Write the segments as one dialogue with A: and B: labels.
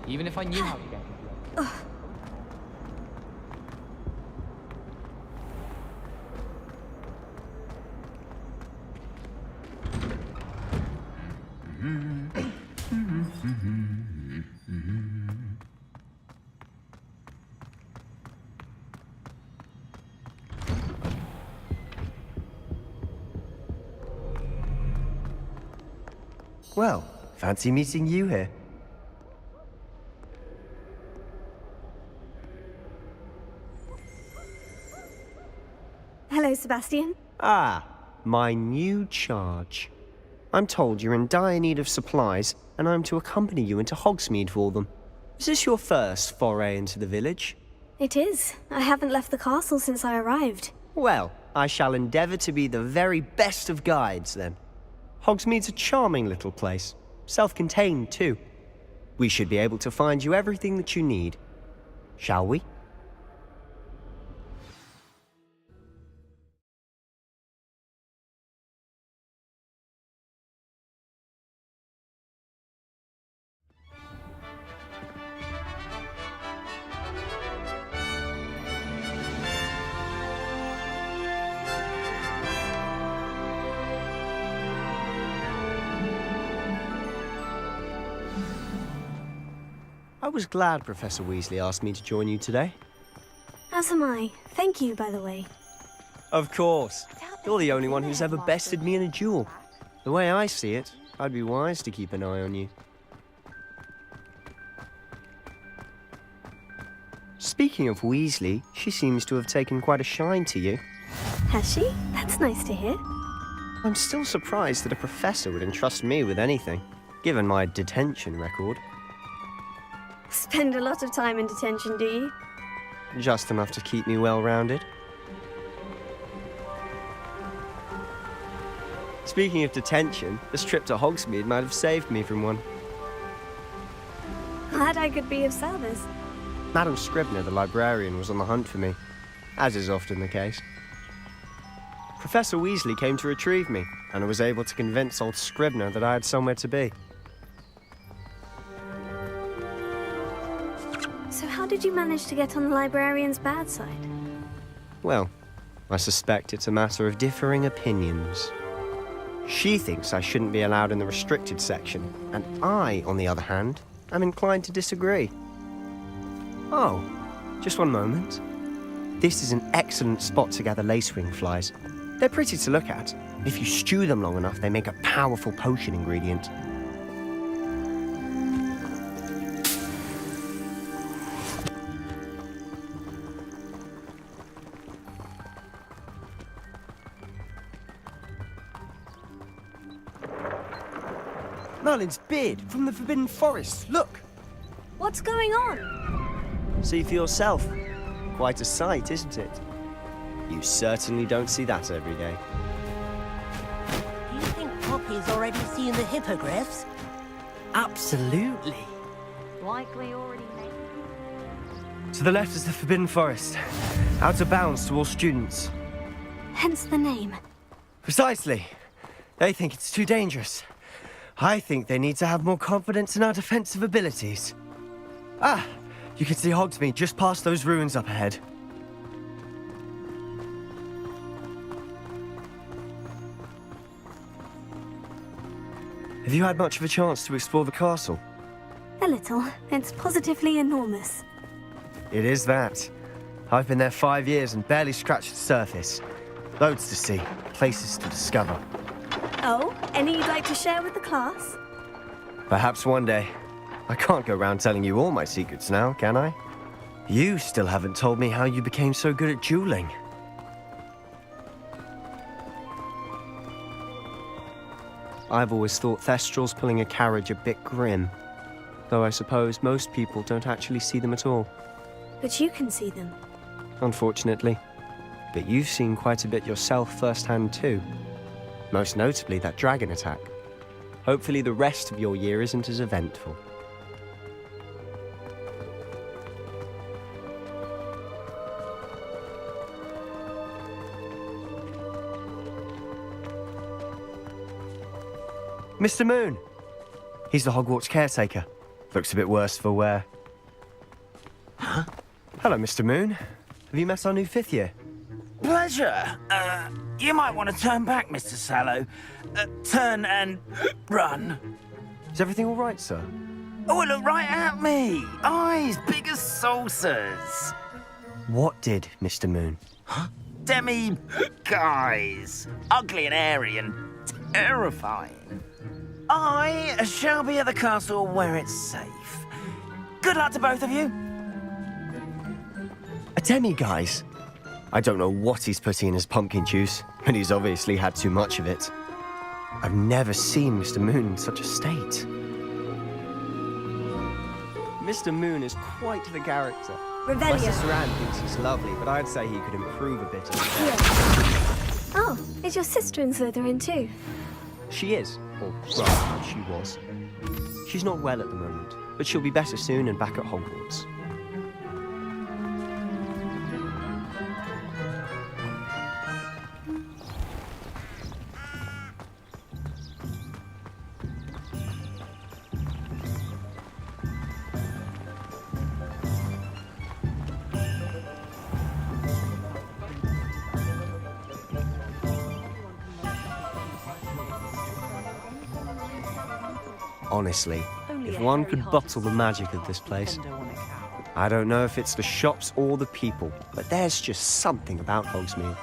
A: even if I knew how to get into it.
B: Well, fancy meeting you here.
C: Hello, Sebastian.
B: Ah, my new charge. I'm told you're in dire need of supplies, and I'm to accompany you into Hogsmeade for them. Is this your first foray into the village?
C: It is. I haven't left the castle since I arrived.
B: Well, I shall endeavour to be the very best of guides, then. Hogsmeade's a charming little place. Self-contained, too. We should be able to find you everything that you need. Shall we? I was glad Professor Weasley asked me to join you today.
C: As am I. Thank you, by the way.
B: Of course. You're the only one who's ever bested me in a duel. The way I see it, I'd be wise to keep an eye on you. Speaking of Weasley, she seems to have taken quite a shine to you.
C: Has she? That's nice to hear.
B: I'm still surprised that a professor would entrust me with anything, given my detention record.
C: Spend a lot of time in detention, do you?
B: Just enough to keep me well-rounded. Speaking of detention, this trip to Hogsmeade might have saved me from one.
C: Glad I could be of service.
B: Madam Scribner, the librarian, was on the hunt for me, as is often the case. Professor Weasley came to retrieve me, and I was able to convince old Scribner that I had somewhere to be.
C: So how did you manage to get on the librarian's bad side?
B: Well, I suspect it's a matter of differing opinions. She thinks I shouldn't be allowed in the restricted section, and I, on the other hand, am inclined to disagree. Oh, just one moment. This is an excellent spot to gather lacewing flies. They're pretty to look at. If you stew them long enough, they make a powerful potion ingredient. Merlin's beard from the Forbidden Forest. Look!
C: What's going on?
B: See for yourself. Quite a sight, isn't it? You certainly don't see that every day.
D: Do you think Poppy's already seen the hippogriffs?
B: Absolutely.
C: Likely already made.
B: To the left is the Forbidden Forest. Out of bounds to all students.
C: Hence the name.
B: Precisely. They think it's too dangerous. I think they need to have more confidence in our defensive abilities. Ah, you can see Hogsmeade just past those ruins up ahead. Have you had much of a chance to explore the castle?
C: A little. It's positively enormous.
B: It is that. I've been there 5 years and barely scratched the surface. Loads to see, places to discover.
C: Oh, any you'd like to share with the class?
B: Perhaps one day. I can't go around telling you all my secrets now, can I? You still haven't told me how you became so good at dueling. I've always thought Thestrals pulling a carriage a bit grim, though I suppose most people don't actually see them at all.
C: But you can see them.
B: Unfortunately. But you've seen quite a bit yourself firsthand too. Most notably that dragon attack. Hopefully the rest of your year isn't as eventful. Mr. Moon! He's the Hogwarts caretaker. Looks a bit worse for wear.
E: Huh?
B: Hello, Mr. Moon. Have you met our new 5th year?
E: Pleasure. You might want to turn back, Mr. Sallow. Turn and run.
B: Is everything all right, sir?
E: Oh, look right at me. Eyes big as saucers.
B: What did, Mr. Moon?
E: Demi guys. Ugly and airy and terrifying. I shall be at the castle where it's safe. Good luck to both of you.
B: A demi-guise? I don't know what he's putting in his pumpkin juice, but he's obviously had too much of it. I've never seen Mr. Moon in such a state. Mr. Moon is quite the character. My
C: Revelio.
B: sister Anne thinks he's lovely, but I'd say he could improve a bit.
C: Here. Oh, is your sister in Slytherin too?
B: She is, or rather, she was. She's not well at the moment, but she'll be better soon and back at Hogwarts. Honestly, if one could bottle the magic of this place. I don't know if it's the shops or the people, but there's just something about Hogsmeade.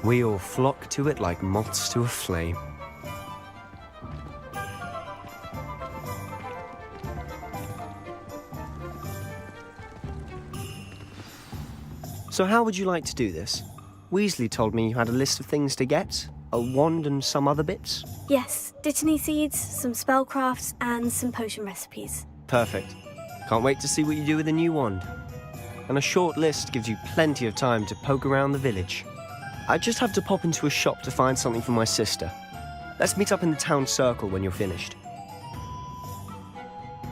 B: We all flock to it like moths to a flame. So how would you like to do this? Weasley told me you had a list of things to get, a wand and some other bits.
C: Yes, Dittany seeds, some spellcrafts, and some potion recipes.
B: Perfect. Can't wait to see what you do with the new wand. And a short list gives you plenty of time to poke around the village. I just have to pop into a shop to find something for my sister. Let's meet up in the town circle when you're finished.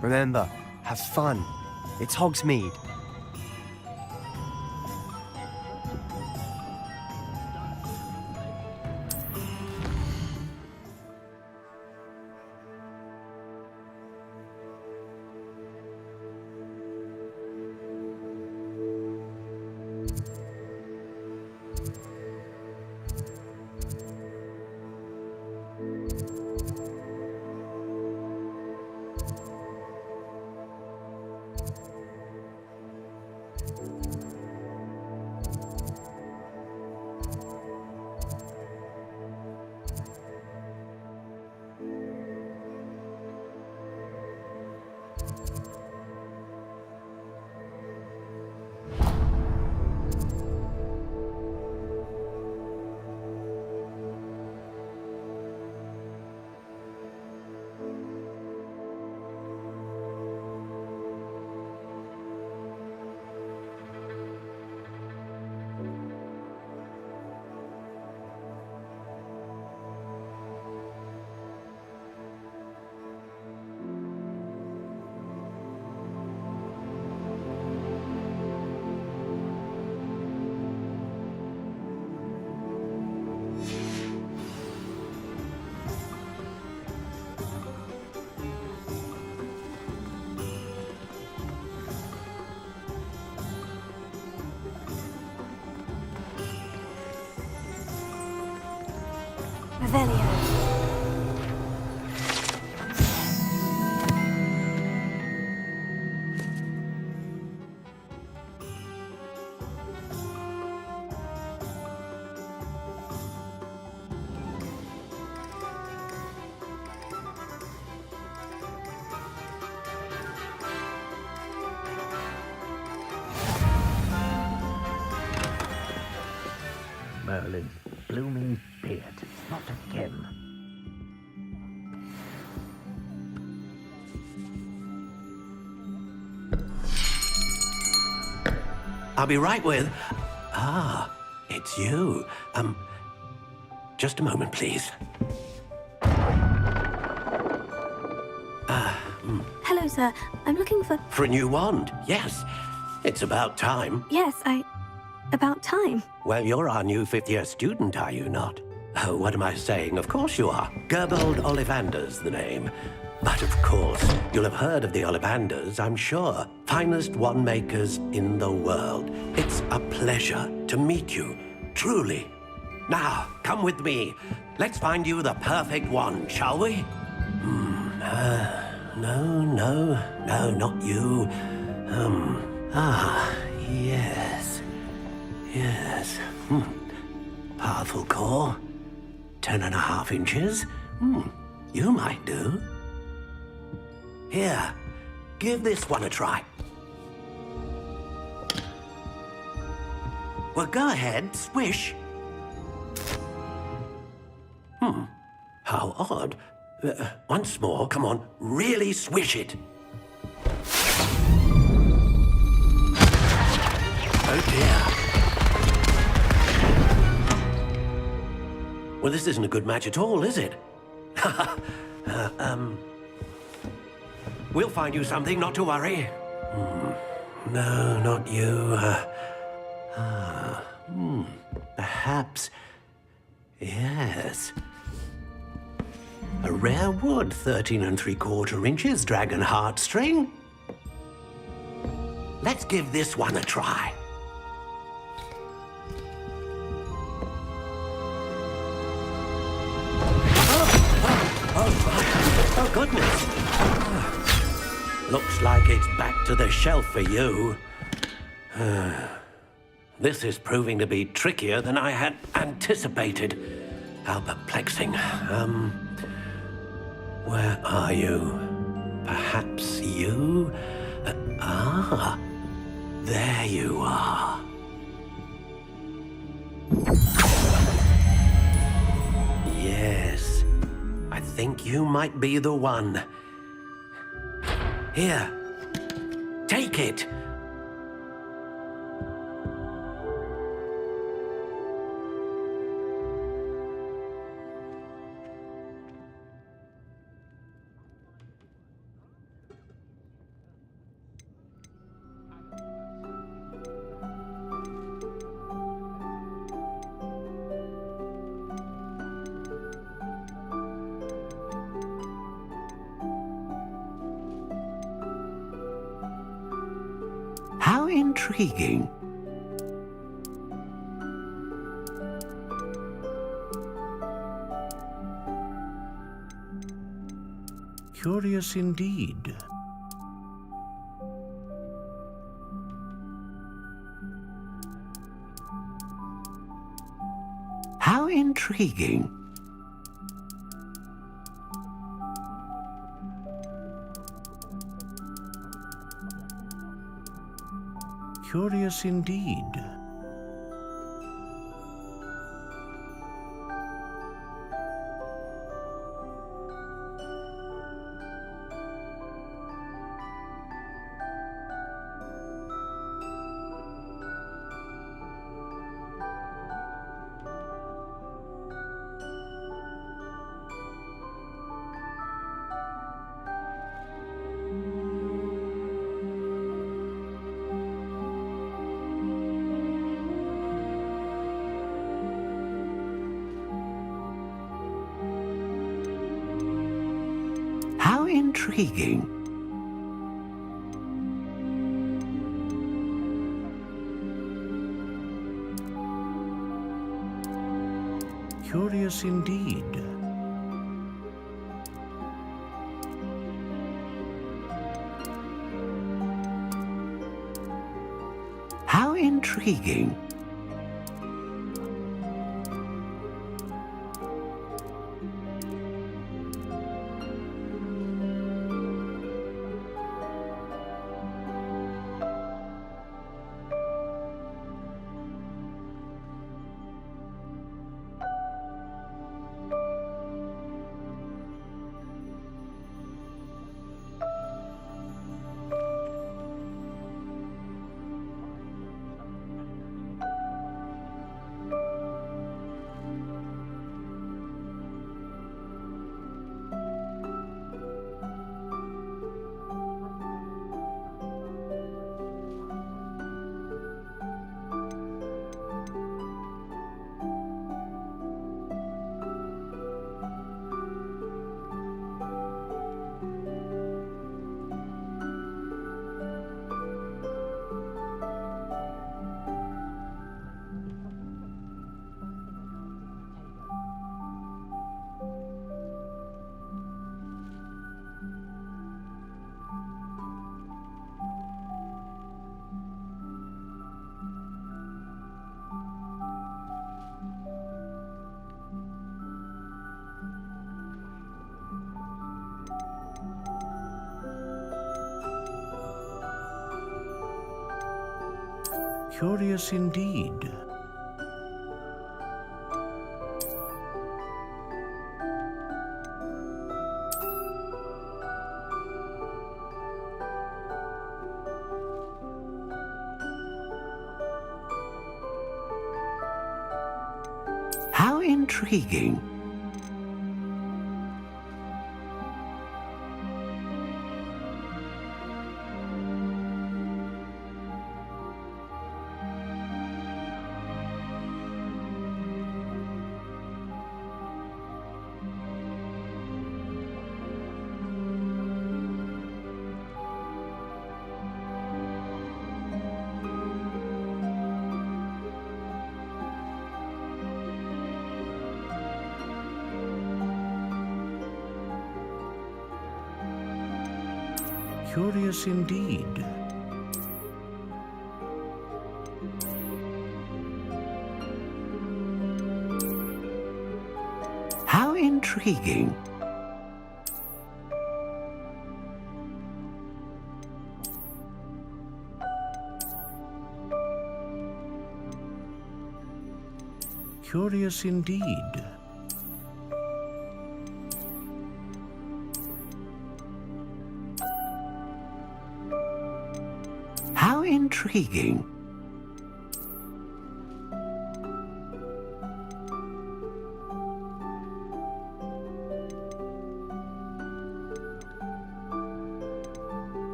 B: Remember, have fun. It's Hogsmeade.
C: Revelio.
F: Merlin's blooming beard. Not again.
G: I'll be right with... Ah, it's you. Just a moment, please.
C: Hello, sir. I'm looking for...
G: For a new wand, yes. It's about time.
C: Yes, About time.
G: Well, you're our new 5th-year student, are you not? Oh, what am I saying? Of course you are. Gerbold Ollivander's the name. But of course, you'll have heard of the Ollivanders, I'm sure. Finest wand-makers in the world. It's a pleasure to meet you, truly. Now, come with me. Let's find you the perfect wand, shall we? No, not you. Yes. Powerful core. 10.5 inches. You might do. Here, give this one a try. Well, go ahead, swish. How odd. Once more, come on, really swish it. Oh dear. Well, this isn't a good match at all, is it? We'll find you something, not to worry. No, not you. Perhaps. Yes. A rare wood, 13 3/4 inches, dragon heartstring. Let's give this one a try. Oh, goodness. Looks like it's back to the shelf for you. This is proving to be trickier than I had anticipated. How perplexing. Where are you? Perhaps you? There you are. Yes, I think you might be the one. Here, take it. How intriguing.
F: Curious indeed.
G: How intriguing.
F: Curious indeed.
G: How intriguing.
F: Curious indeed.
G: How intriguing.
F: Curious indeed.
G: How intriguing.
F: Curious indeed.
G: How intriguing.
F: Curious indeed.
G: How intriguing.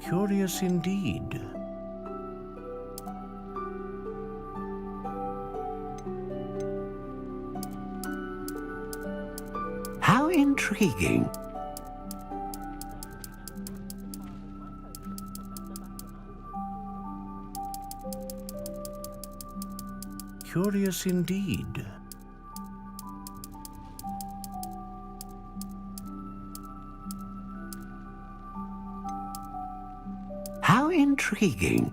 F: Curious indeed.
G: How intriguing.
F: Curious indeed.
G: How intriguing.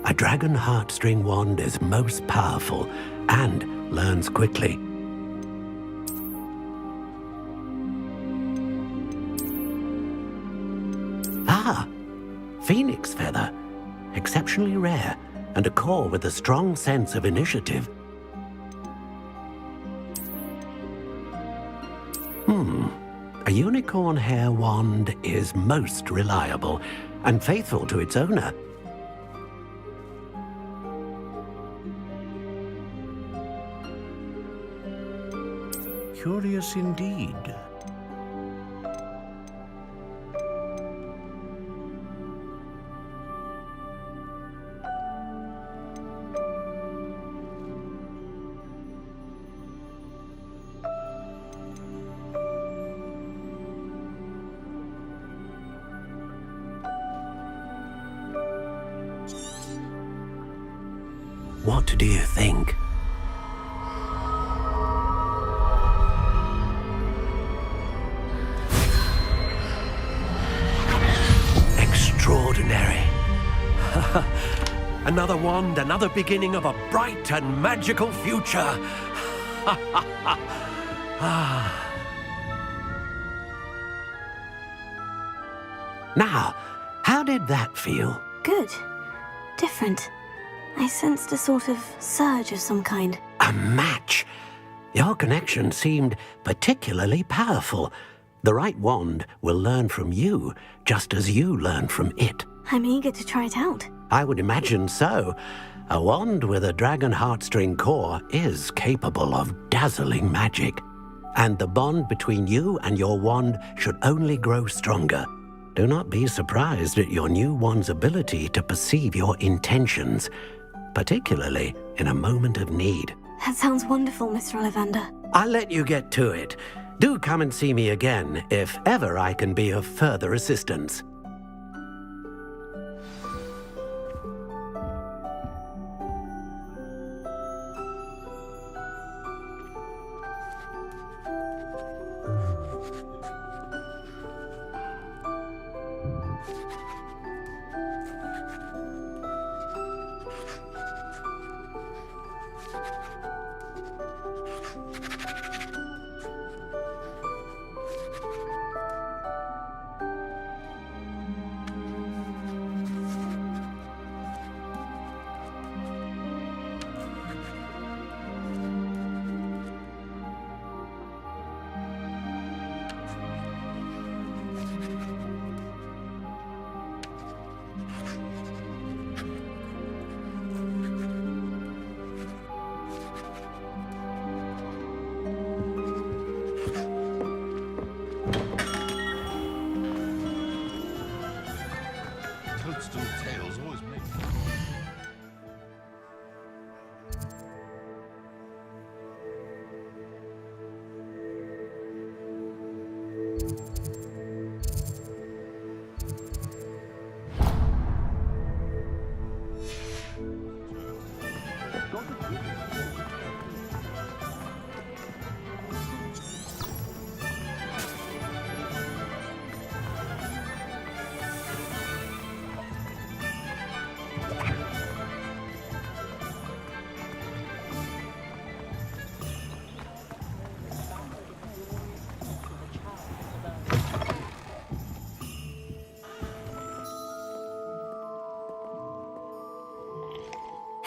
G: A dragon heartstring wand is most powerful and learns quickly. Ah, phoenix feather. Exceptionally rare, and a core with a strong sense of initiative. A unicorn hair wand is most reliable and faithful to its owner.
F: Curious indeed.
G: What do you think? Extraordinary. Another wand, another beginning of a bright and magical future. Now, how did that feel?
C: Good. Different. I sensed a sort of surge of some kind.
G: A match. Your connection seemed particularly powerful. The right wand will learn from you, just as you learn from it.
C: I'm eager to try it out.
G: I would imagine so. A wand with a dragon heartstring core is capable of dazzling magic. And the bond between you and your wand should only grow stronger. Do not be surprised at your new wand's ability to perceive your intentions, particularly in a moment of need.
C: That sounds wonderful, Mr. Ollivander.
G: I'll let you get to it. Do come and see me again if ever I can be of further assistance.
H: Toadstool tails always make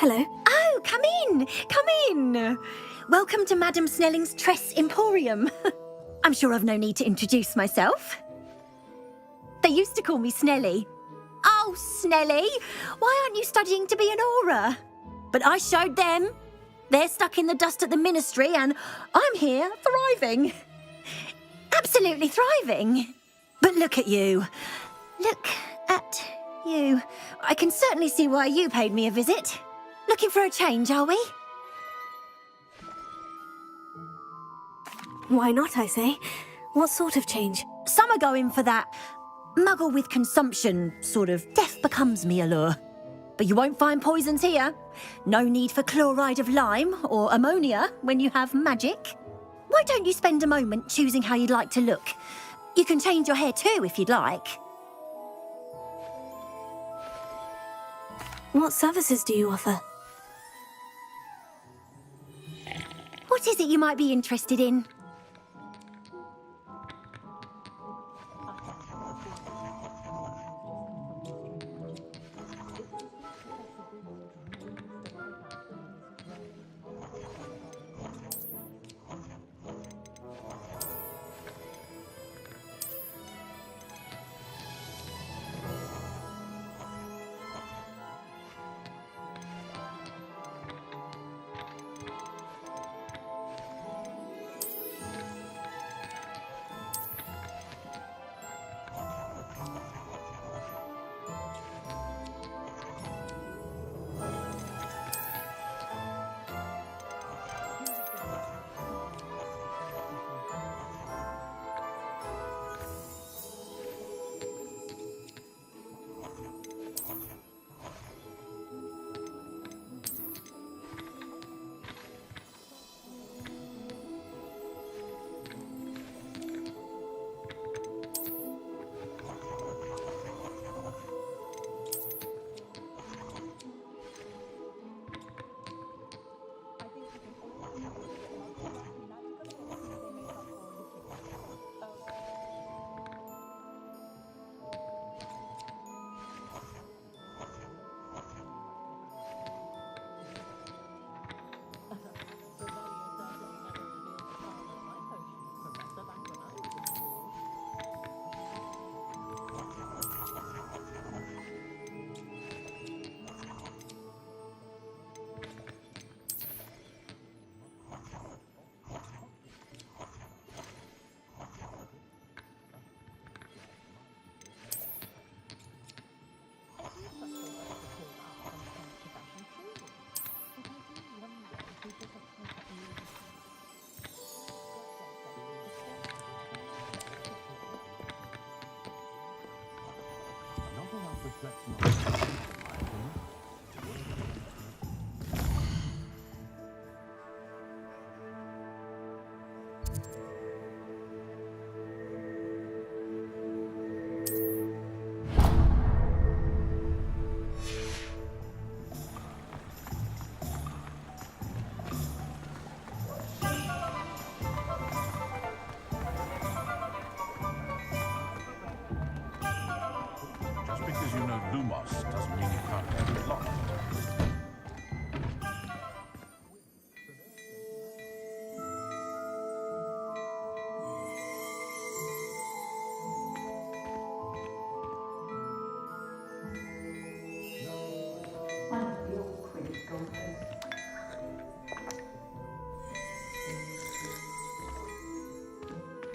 C: Hello.
I: Oh, come in! Come in! Welcome to Madame Snelling's Tress Emporium. I'm sure I've no need to introduce myself. They used to call me Snelly. Oh, Snelly, why aren't you studying to be an aura? But I showed them. They're stuck in the dust at the ministry and I'm here thriving. Absolutely thriving. But look at you. Look at you. I can certainly see why you paid me a visit. Looking for a change, are we?
C: Why not, I say? What sort of change?
I: Some are going for that muggle with consumption, sort of death becomes me allure. But you won't find poisons here. No need for chloride of lime or ammonia when you have magic. Why don't you spend a moment choosing how you'd like to look? You can change your hair too if you'd like.
C: What services do you offer?
I: What is it you might be interested in?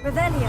C: Revelio.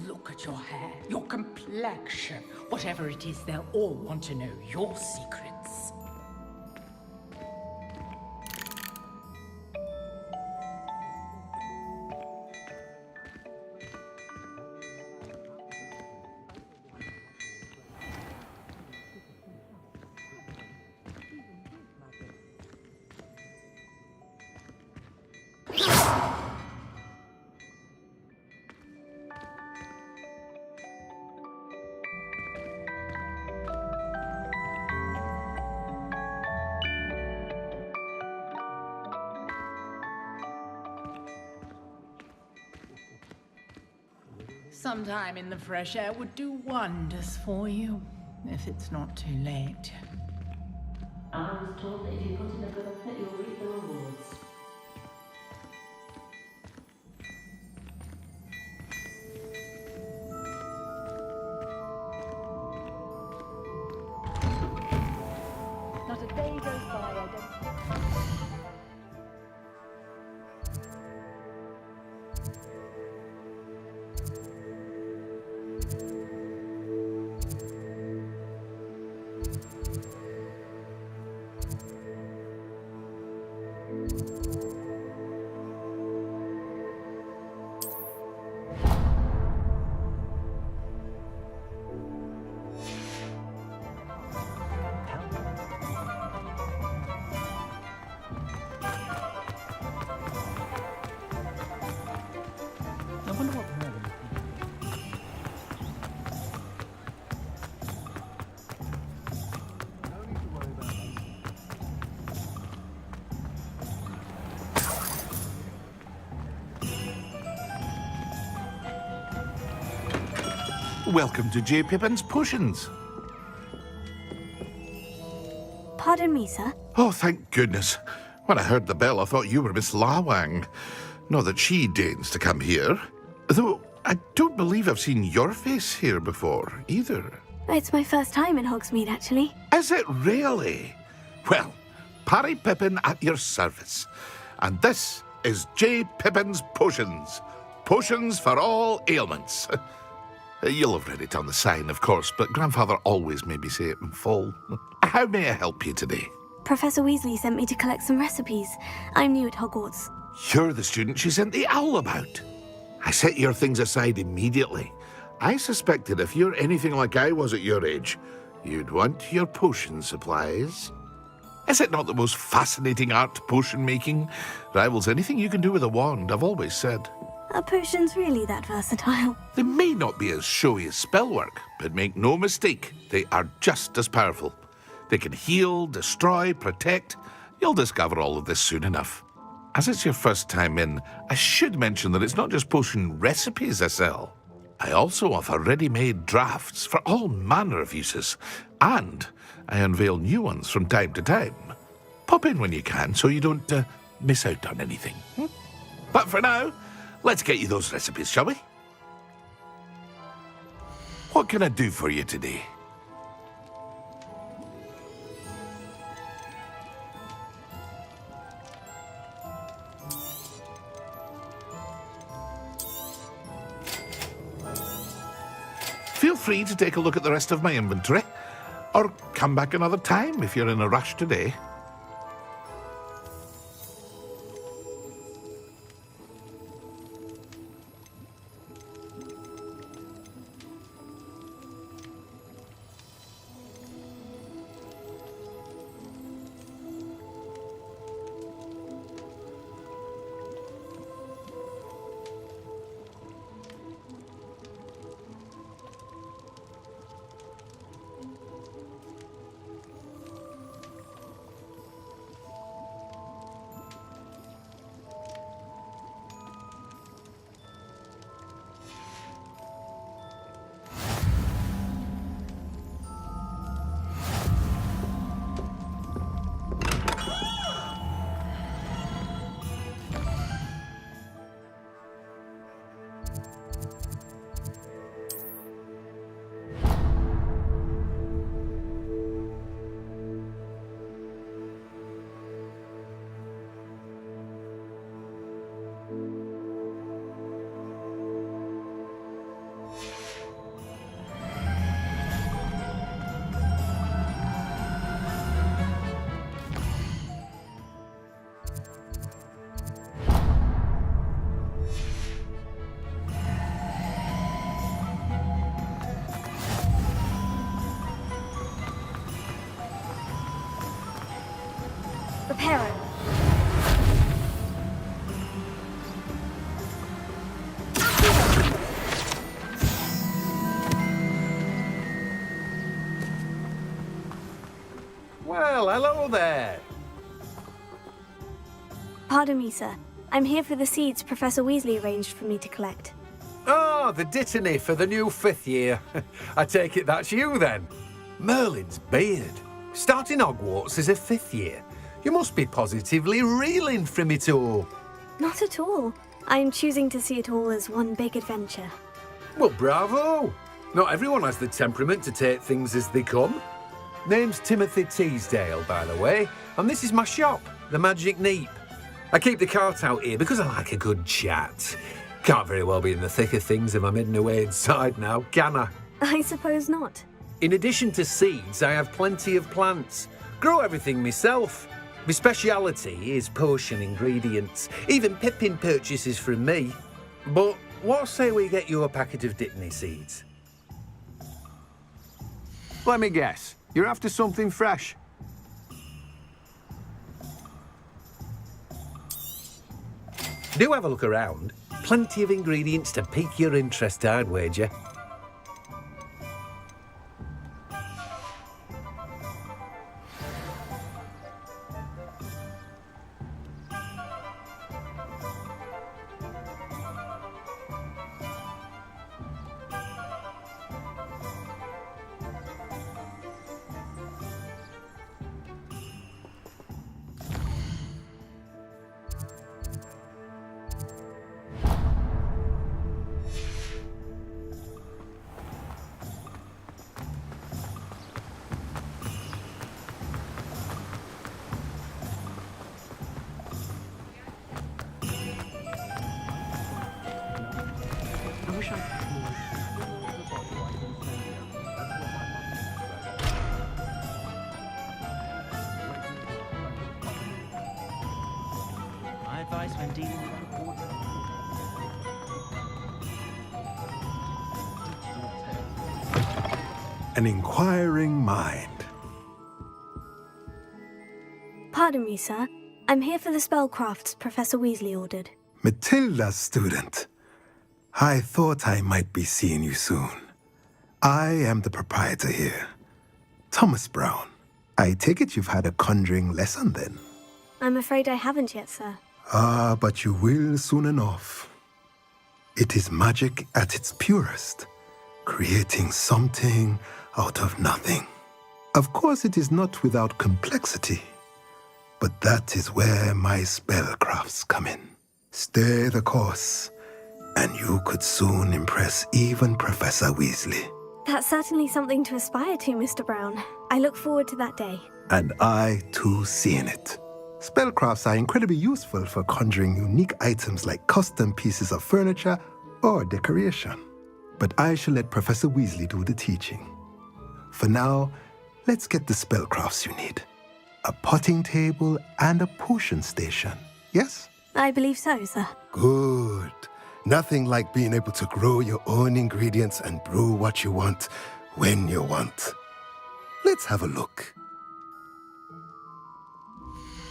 J: Look at your hair, your complexion. Whatever it is, they'll all want to know your secrets. Some time in the fresh air would do wonders for you, if it's not too late.
K: I was told that if you put in a good effort, you'll reap the rewards.
L: Not a day goes by I don't...
H: Welcome to J. Pippin's Potions.
C: Pardon me, sir.
H: Oh, thank goodness. When I heard the bell, I thought you were Miss Lawang. Not that she deigns to come here. Though I don't believe I've seen your face here before, either.
C: It's my first time in Hogsmeade, actually.
H: Is it really? Well, Parry Pippin at your service. And this is J. Pippin's Potions. Potions for all ailments. You'll have read it on the sign, of course, but Grandfather always made me say it in full. How may I help you today?
C: Professor Weasley sent me to collect some recipes. I'm new at Hogwarts.
H: You're the student she sent the owl about. I set your things aside immediately. I suspected if you're anything like I was at your age, you'd want your potion supplies. Is it not the most fascinating art, potion making? Rivals anything you can do with a wand, I've always said.
C: Are potions really that versatile?
H: They may not be as showy as spellwork, but make no mistake, they are just as powerful. They can heal, destroy, protect. You'll discover all of this soon enough. As it's your first time in, I should mention that it's not just potion recipes I sell. I also offer ready-made drafts for all manner of uses, and I unveil new ones from time to time. Pop in when you can so you don't miss out on anything. But for now, let's get you those recipes, shall we? What can I do for you today? Feel free to take a look at the rest of my inventory, or come back another time if you're in a rush today.
C: Reparo.
M: Well, hello there.
C: Pardon me, sir. I'm here for the seeds Professor Weasley arranged for me to collect.
M: Oh, the dittany for the new 5th year. I take it that's you then. Merlin's beard. Starting Hogwarts as a 5th year. You must be positively reeling from it all.
C: Not at all. I'm choosing to see it all as one big adventure.
M: Well, bravo. Not everyone has the temperament to take things as they come. Name's Timothy Teasdale, by the way, and this is my shop, the Magic Neep. I keep the cart out here because I like a good chat. Can't very well be in the thick of things if I'm hidden away inside now, can I?
C: I suppose not.
M: In addition to seeds, I have plenty of plants. Grow everything myself. My speciality is potion ingredients. Even Pippin purchases from me. But what say we get you a packet of Dittany seeds?
N: Let me guess. You're after something fresh.
M: Do have a look around. Plenty of ingredients to pique your interest, I'd wager.
K: advice when dealing with ordinary.
O: An inquiring mind.
C: Pardon me, sir. I'm here for the spellcrafts Professor Weasley ordered.
O: Matilda's student. I thought I might be seeing you soon. I am the proprietor here, Thomas Brown. I take it you've had a conjuring lesson then?
C: I'm afraid I haven't yet, sir.
O: Ah, but you will soon enough. It is magic at its purest, creating something out of nothing. Of course, it is not without complexity, but that is where my spellcrafts come in. Stay the course, and you could soon impress even Professor Weasley.
C: That's certainly something to aspire to, Mr. Brown. I look forward to that day.
O: And I, too, seeing it. Spellcrafts are incredibly useful for conjuring unique items like custom pieces of furniture or decoration. But I shall let Professor Weasley do the teaching. For now, let's get the spellcrafts you need. A potting table and a potion station, yes?
C: I believe so, sir.
O: Good. Nothing like being able to grow your own ingredients and brew what you want when you want. Let's have a look.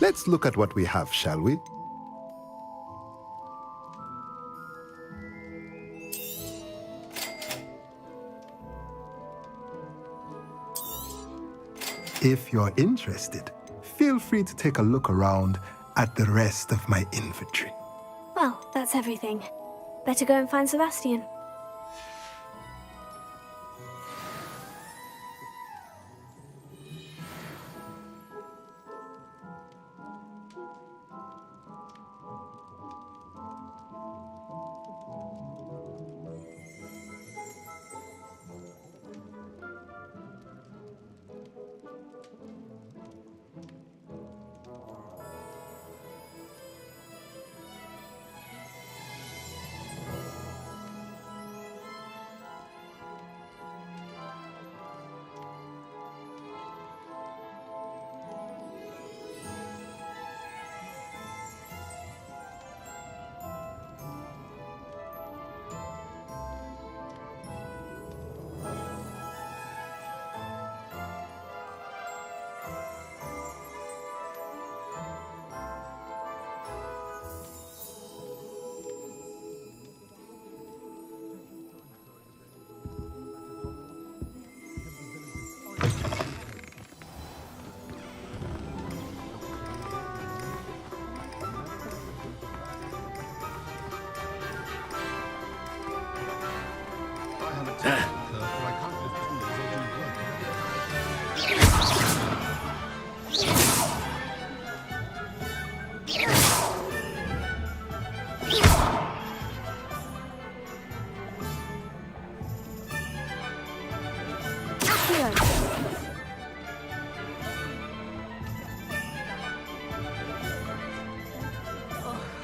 O: Let's look at what we have, shall we? If you're interested, feel free to take a look around at the rest of my inventory.
C: Well, that's everything. Better go and find Sebastian.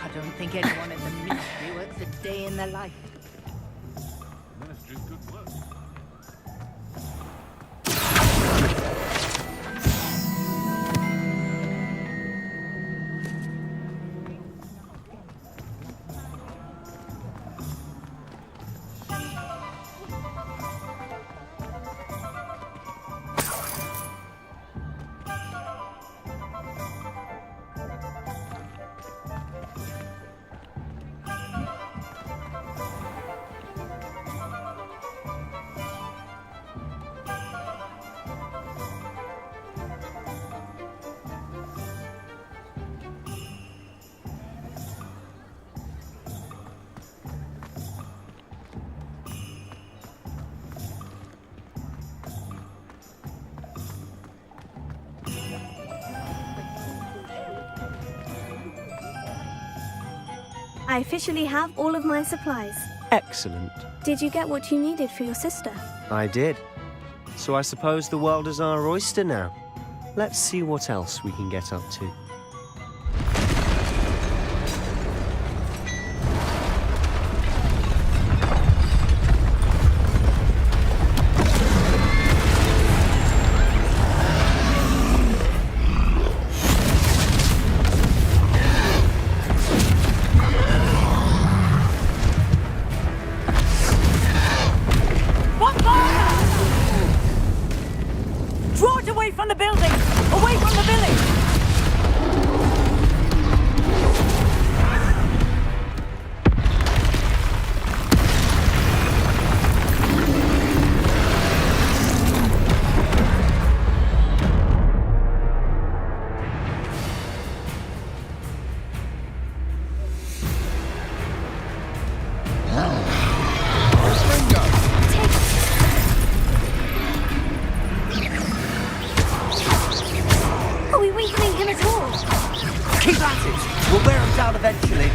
J: I don't think anyone in the ministry works a day in their life.
H: Ministry's good work.
C: I officially have all of my supplies.
B: Excellent.
C: Did you get what you needed for your sister?
B: I did. So I suppose the world is our oyster now. Let's see what else we can get up to.
E: at it! We'll wear them down eventually.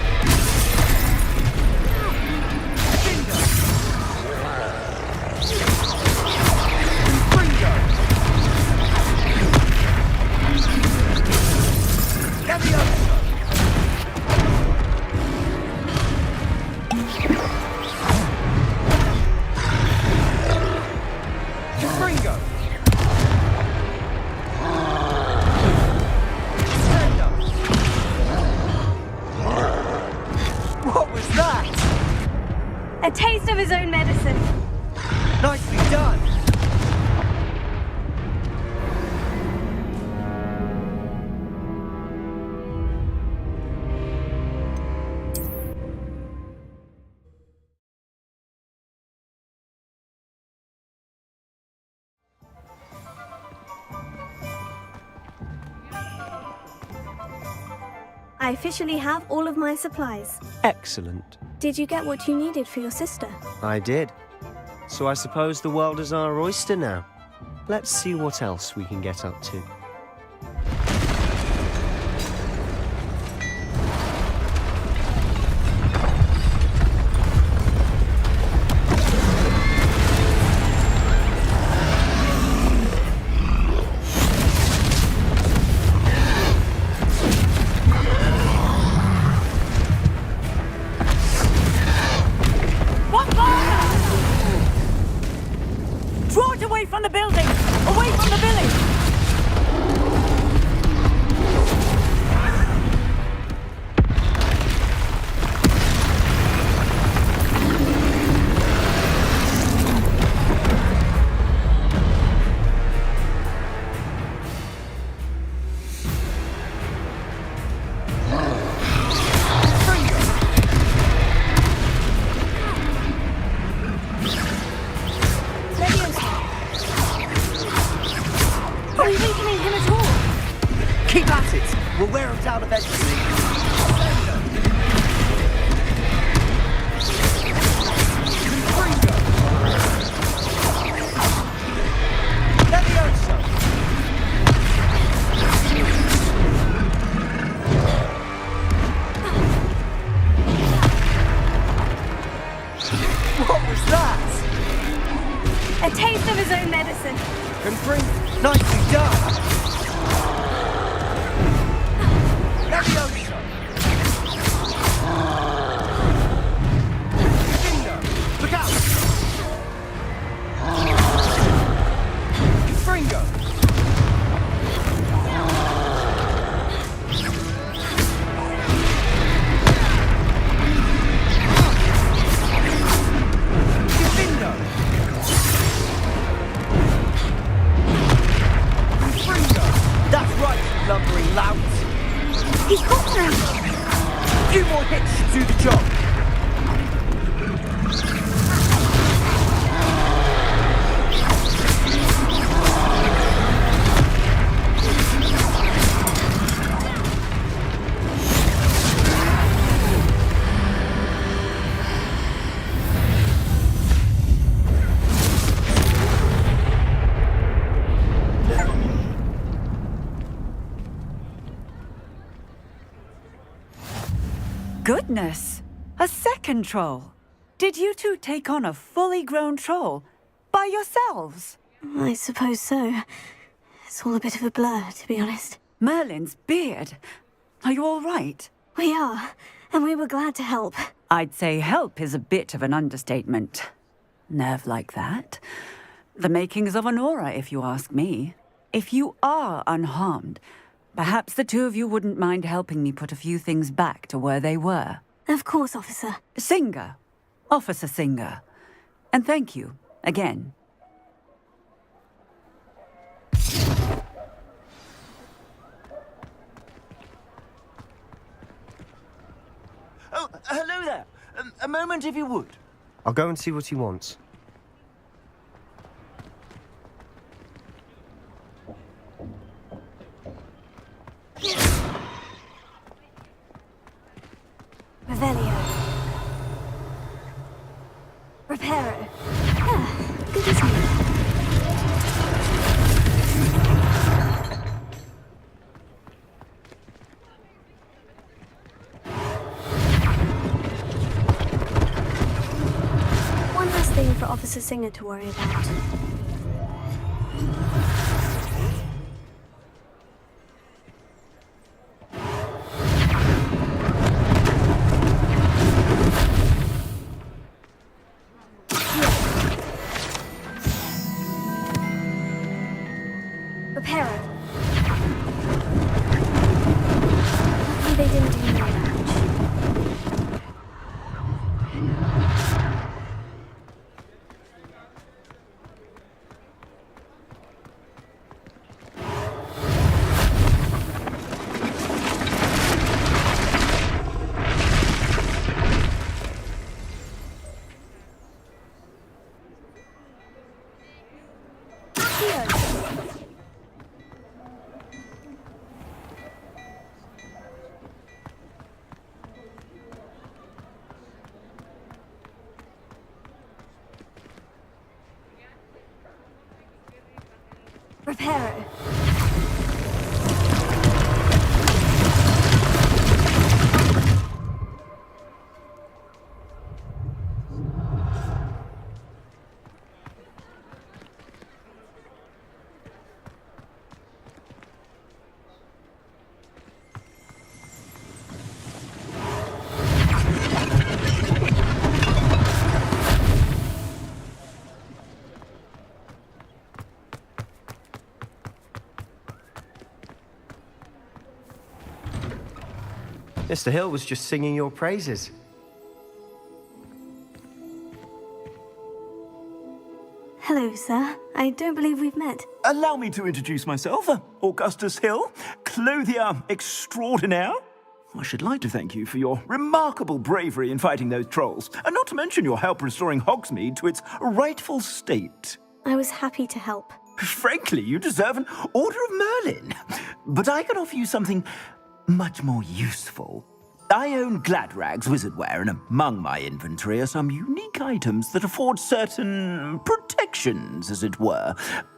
C: What was that? A taste of his own medicine.
E: Nicely done.
C: I officially have all of my supplies.
B: Excellent.
C: Did you get what you needed for your sister?
B: I did. So I suppose the world is our oyster now. Let's see what else we can get up to.
D: Draw it away from the building! Away from the village!
C: Are you weakening him at all?
E: Keep at it! We'll wear them down eventually. What was that?
C: A taste of his own medicine.
E: Nicely done. Leviosa. Look out! Fringo. That's right, you lumbering lout.
C: He's got them.
E: A few more hits should do the job.
P: Goodness! A second troll! Did you two take on a fully grown troll? By yourselves?
C: I suppose so. It's all a bit of a blur, to be honest.
P: Merlin's beard. Are you all right?
C: We are, and we were glad to help.
P: I'd say help is a bit of an understatement. Nerve like that. The makings of an aura, if you ask me. If you are unharmed, perhaps the two of you wouldn't mind helping me put a few things back to where they were.
C: Of course, officer.
P: Singer. Officer Singer. And thank you, again.
E: Oh, hello there. A moment, if you would.
B: I'll go and see what he wants.
C: Revelio. Reparo. Ah, good to see you. Officer Singer to worry about. Repairer. Luckily they didn't do any damage. Repairer.
B: Mr. Hill was just singing your praises.
C: Hello, sir. I don't believe we've met.
E: Allow me to introduce myself, Augustus Hill, clothier extraordinaire. I should like to thank you for your remarkable bravery in fighting those trolls, and not to mention your help restoring Hogsmeade to its rightful state.
C: I was happy to help.
E: Frankly, you deserve an Order of Merlin. But I can offer you something much more useful. I own Gladrag's wizardware, and among my inventory are some unique items that afford certain protections, as it were.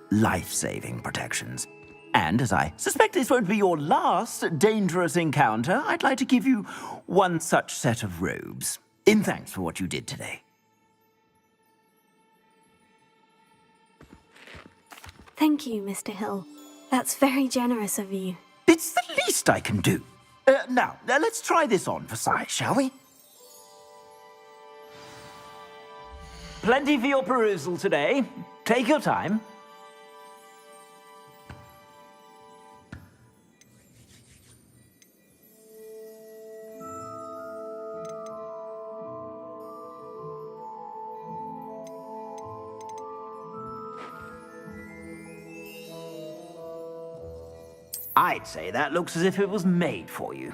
E: Life-saving protections. And as I suspect this won't be your last dangerous encounter, I'd like to give you one such set of robes, in thanks for what you did today.
C: Thank you, Mr. Hill. That's very generous of you.
E: It's the least I can do. Now, let's try this on for size, shall we? Plenty for your perusal today. Take your time. I'd say that looks as if it was made for you.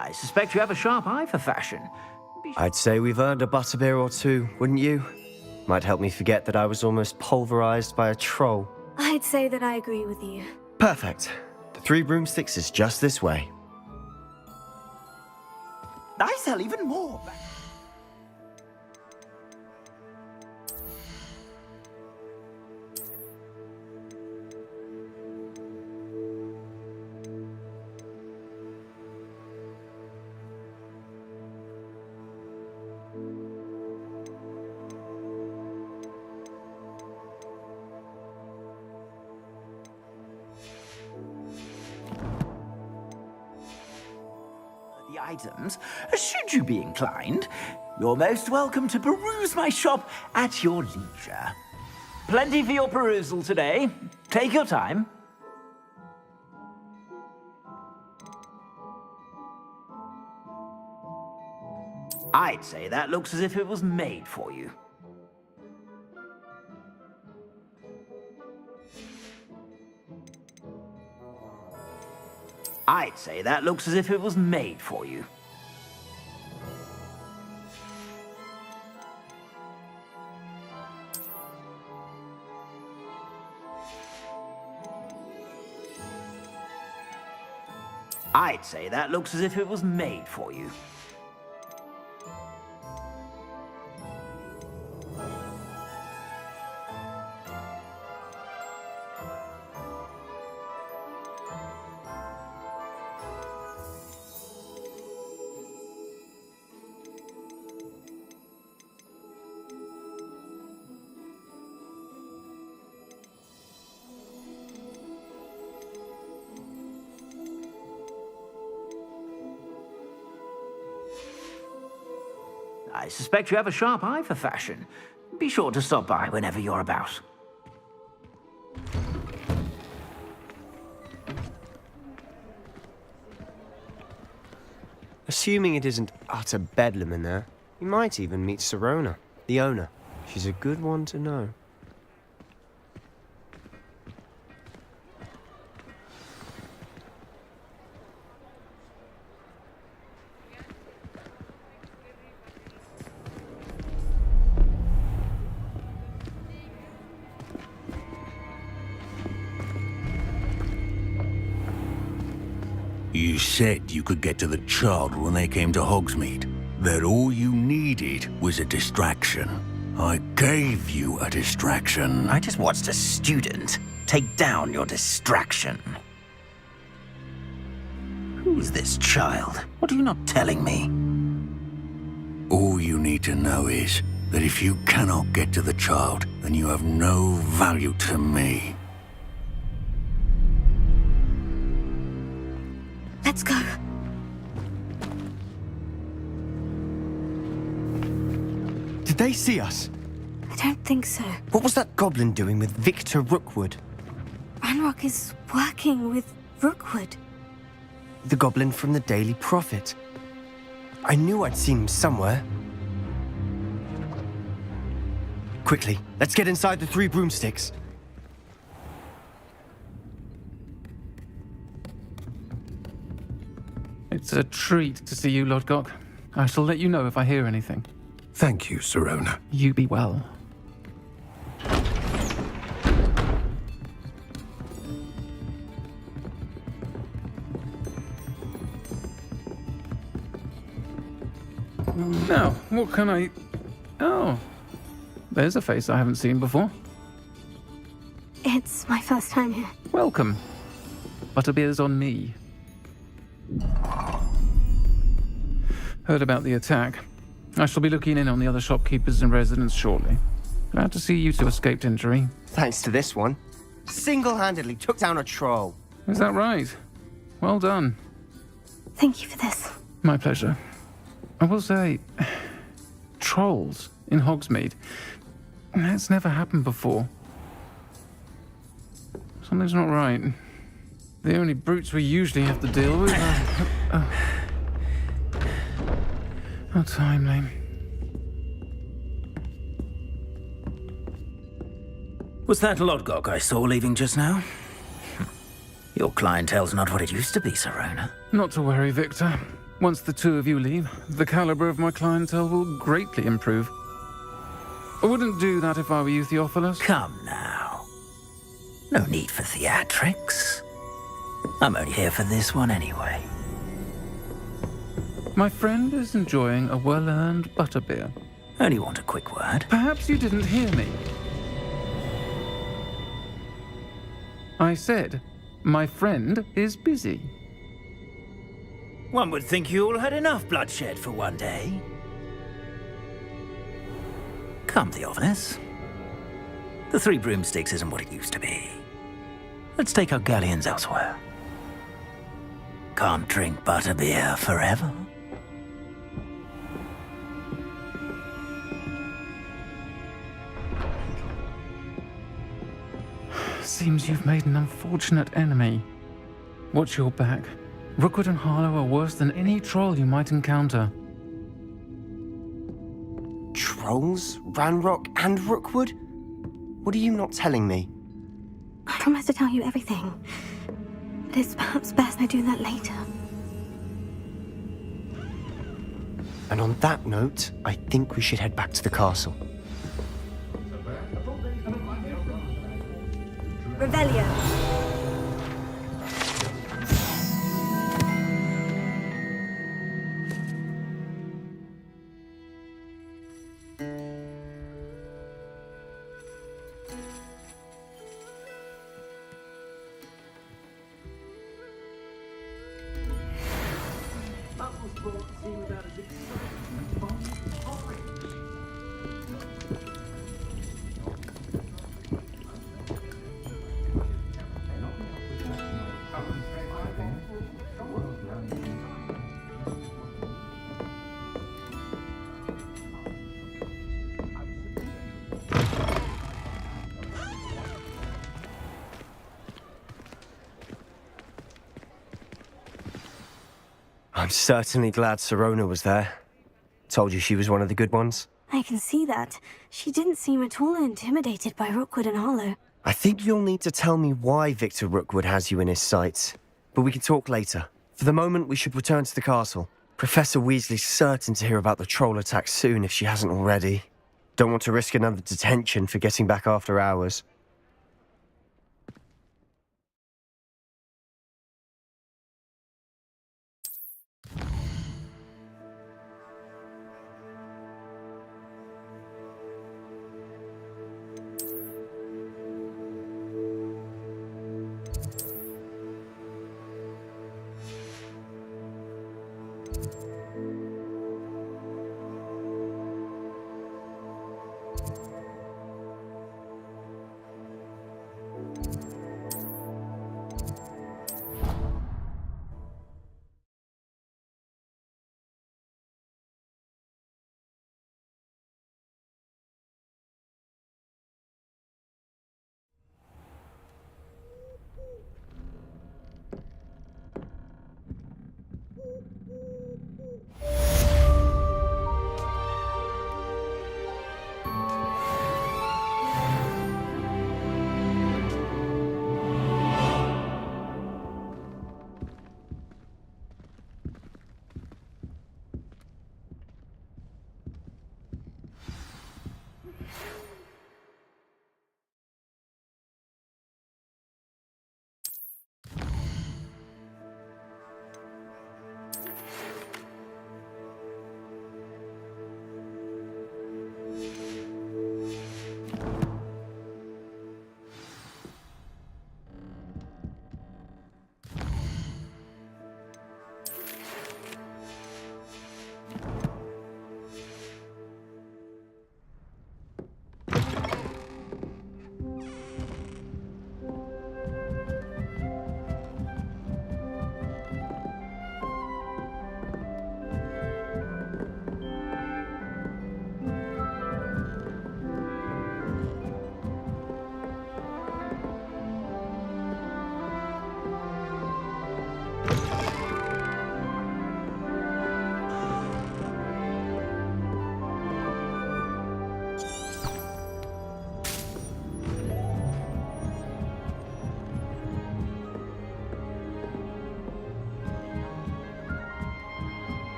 E: I suspect you have a sharp eye for fashion.
B: I'd say we've earned a butterbeer or two, wouldn't you? Might help me forget that I was almost pulverized by a troll.
C: I'd say that I agree with you.
B: Perfect. The Three Broomsticks is just this way.
E: I sell even more. Items, should you be inclined, you're most welcome to peruse my shop at your leisure. Plenty for your perusal today. Take your time. I'd say that looks as if it was made for you. I'd say that looks as if it was made for you. I'd say that looks as if it was made for you. I suspect you have a sharp eye for fashion. Be sure to stop by whenever you're about.
B: Assuming it isn't utter bedlam in there, you might even meet Sirona, the owner. She's a good one to know.
F: You said you could get to the child when they came to Hogsmeade. That all you needed was a distraction. I gave you a distraction.
E: I just watched a student take down your distraction. Who's this child? What are you not telling me?
F: All you need to know is that if you cannot get to the child, then you have no value to me.
C: Let's go.
B: Did they see us?
C: I don't think so.
B: What was that goblin doing with Victor Rookwood?
C: Ranrock is working with Rookwood.
B: The goblin from the Daily Prophet. I knew I'd seen him somewhere. Quickly, let's get inside the Three Broomsticks.
Q: It's a treat to see you, Lodgok. I shall let you know if I hear anything.
N: Thank you, Sirona.
Q: You be well. Now, what can I... Oh, there's a face I haven't seen before.
C: It's my first time here.
Q: Welcome. Butterbeer's on me. Heard about the attack. I shall be looking in on the other shopkeepers and residents shortly. Glad to see you two escaped injury.
B: Thanks to this one. Single-handedly took down a troll.
Q: Is that right? Well done.
C: Thank you for this.
Q: My pleasure. I will say, trolls in Hogsmeade. That's never happened before. Something's not right. The only brutes we usually have to deal with are... How timely.
E: Was that Lodgok I saw leaving just now? Your clientele's not what it used to be, Sirona.
Q: Not to worry, Victor. Once the two of you leave, the caliber of my clientele will greatly improve. I wouldn't do that if I were you, Theophilus.
E: Come now. No need for theatrics. I'm only here for this one anyway.
Q: My friend is enjoying a well-earned butterbeer.
E: Only want a quick word.
Q: Perhaps you didn't hear me. I said, my friend is busy.
E: One would think you all had enough bloodshed for one day. Come, Theophilus. The Three Broomsticks isn't what it used to be. Let's take our galleons elsewhere. Can't drink butterbeer forever.
Q: Seems you've made an unfortunate enemy. Watch your back. Rookwood and Harlow are worse than any troll you might encounter.
B: Trolls? Ranrock and Rookwood? What are you not telling me?
C: I promise to tell you everything. But it's perhaps best I do that later.
B: And on that note, I think we should head back to the castle.
C: Revelio.
B: I'm certainly glad Sirona was there. Told you she was one of the good ones.
C: I can see that. She didn't seem at all intimidated by Rookwood and Harlow.
B: I think you'll need to tell me why Victor Rookwood has you in his sights. But we can talk later. For the moment, we should return to the castle. Professor Weasley's certain to hear about the troll attack soon if she hasn't already. Don't want to risk another detention for getting back after hours.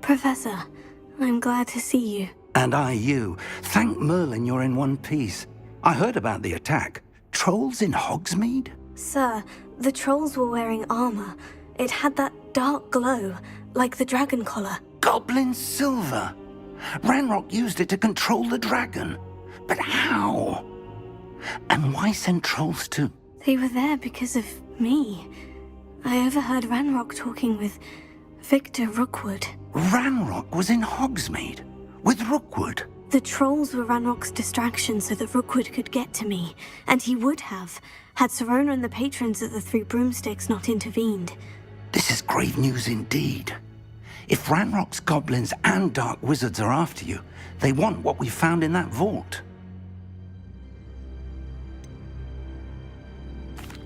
C: Professor, I'm glad to see you.
R: And I you. Thank Merlin you're in one piece. I heard about the attack. Trolls in Hogsmeade?
C: Sir, the trolls were wearing armor. It had that dark glow, like the dragon collar.
R: Goblin silver. Ranrock used it to control the dragon. But how? And why send trolls to...
C: They were there because of me. I overheard Ranrock talking with Victor Rookwood.
R: Ranrock was in Hogsmeade? With Rookwood?
C: The trolls were Ranrock's distraction so that Rookwood could get to me. And he would have, had Serona and the patrons at the Three Broomsticks not intervened.
R: This is grave news indeed. If Ranrock's goblins and dark wizards are after you, they want what we found in that vault.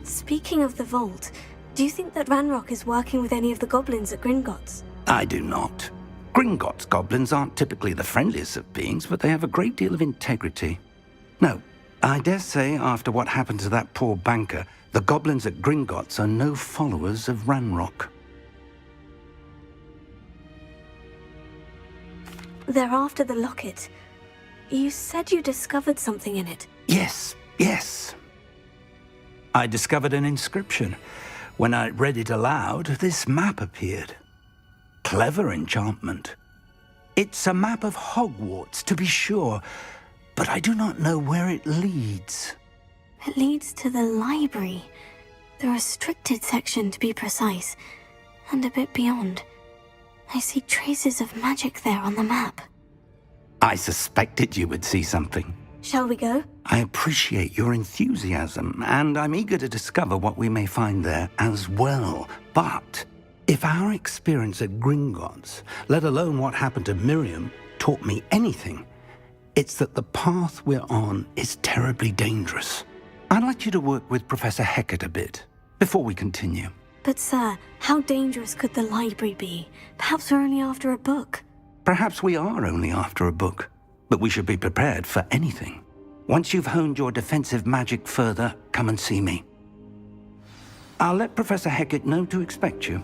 C: Speaking of the vault, do you think that Ranrock is working with any of the goblins at Gringotts?
R: I do not. Gringotts goblins aren't typically the friendliest of beings, but they have a great deal of integrity. No, I dare say after what happened to that poor banker, the goblins at Gringotts are no followers of Ranrock.
C: They're after the locket. You said you discovered something in it.
R: Yes. I discovered an inscription. When I read it aloud, this map appeared. Clever enchantment. It's a map of Hogwarts, to be sure, but I do not know where it leads.
C: It leads to the library. The restricted section, to be precise, and a bit beyond. I see traces of magic there on the map.
R: I suspected you would see something.
C: Shall we go?
R: I appreciate your enthusiasm, and I'm eager to discover what we may find there as well. But if our experience at Gringotts, let alone what happened to Miriam, taught me anything, it's that the path we're on is terribly dangerous. I'd like you to work with Professor Hecat a bit before we continue.
C: But sir, how dangerous could the library be? Perhaps we're only after a book.
R: Perhaps we are only after a book, but we should be prepared for anything. Once you've honed your defensive magic further, come and see me. I'll let Professor Hecat know to expect you.